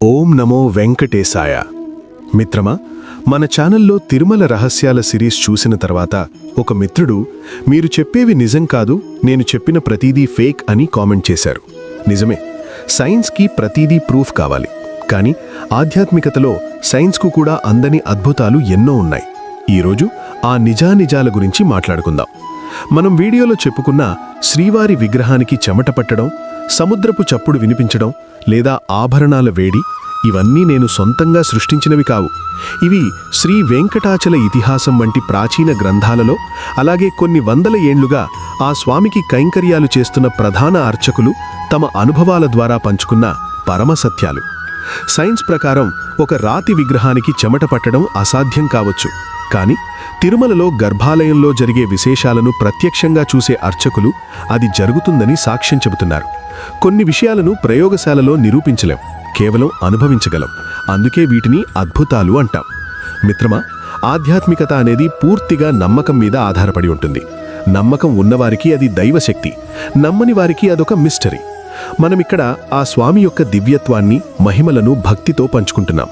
ఓం నమో వెంకటేశాయ. మిత్రమా, మన ఛానల్లో తిరుమల రహస్యాల సిరీస్ చూసిన తర్వాత ఒక మిత్రుడు, మీరు చెప్పేవి నిజం కాదు, నేను చెప్పిన ప్రతీదీ ఫేక్ అని కామెంట్ చేశారు. నిజమే, సైన్స్కి ప్రతీదీ ప్రూఫ్ కావాలి. కానీ ఆధ్యాత్మికతలో సైన్స్కు కూడా అందని అద్భుతాలు ఎన్నో ఉన్నాయి. ఈరోజు ఆ నిజానిజాల గురించి మాట్లాడుకుందాం. మనం వీడియోలో చెప్పుకున్న శ్రీవారి విగ్రహానికి చెమట పట్టడం, సముద్రపు చప్పుడు వినిపించడం లేదా ఆభరణాల వేడి, ఇవన్నీ నేను సొంతంగా సృష్టించినవి కావు. ఇవి శ్రీ వెంకటాచల ఇతిహాసం వంటి ప్రాచీన గ్రంథాలలో, అలాగే కొన్ని వందల ఏండ్లుగా ఆ స్వామికి కైంకర్యాలు చేస్తున్న ప్రధాన అర్చకులు తమ అనుభవాల ద్వారా పంచుకున్న పరమసత్యాలు. సైన్స్ ప్రకారం ఒక రాతి విగ్రహానికి చెమట పట్టడం అసాధ్యం కావచ్చు. కానీ తిరుమలలో గర్భాలయంలో జరిగే విశేషాలను ప్రత్యక్షంగా చూసే అర్చకులు అది జరుగుతుందని సాక్ష్యం చెబుతున్నారు. కొన్ని విషయాలను ప్రయోగశాలలో నిరూపించలేం, కేవలం అనుభవించగలం. అందుకే వీటిని అద్భుతాలు అంటాం. మిత్రమా, ఆధ్యాత్మికత అనేది పూర్తిగా నమ్మకం మీద ఆధారపడి ఉంటుంది. నమ్మకం ఉన్నవారికి అది దైవశక్తి, నమ్మని వారికి అదొక మిస్టరీ. మనమిక్కడ ఆ స్వామి యొక్క దివ్యత్వాన్ని, మహిమలను భక్తితో పంచుకుంటున్నాం.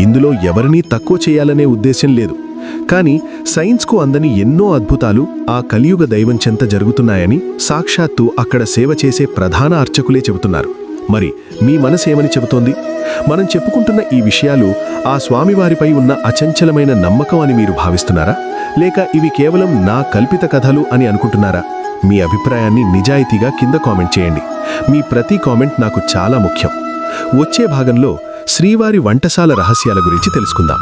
ఇందులో ఎవరినీ తక్కువ చేయాలనే ఉద్దేశం లేదు. కానీ సైన్స్కు అందని ఎన్నో అద్భుతాలు ఆ కలియుగ దైవం చెంత జరుగుతున్నాయని సాక్షాత్తు అక్కడ సేవ చేసే ప్రధాన అర్చకులే చెబుతున్నారు. మరి మీ మనసేమని చెబుతోంది? మనం చెప్పుకుంటున్న ఈ విషయాలు ఆ స్వామివారిపై ఉన్న అచంచలమైన నమ్మకం అని మీరు భావిస్తున్నారా, లేక ఇవి కేవలం నా కల్పిత కథలు అని అనుకుంటున్నారా? మీ అభిప్రాయాన్ని నిజాయితీగా కింద కామెంట్ చేయండి. మీ ప్రతి కామెంట్ నాకు చాలా ముఖ్యం. వచ్చే భాగంలో శ్రీవారి వంటశాల రహస్యాల గురించి తెలుసుకుందాం.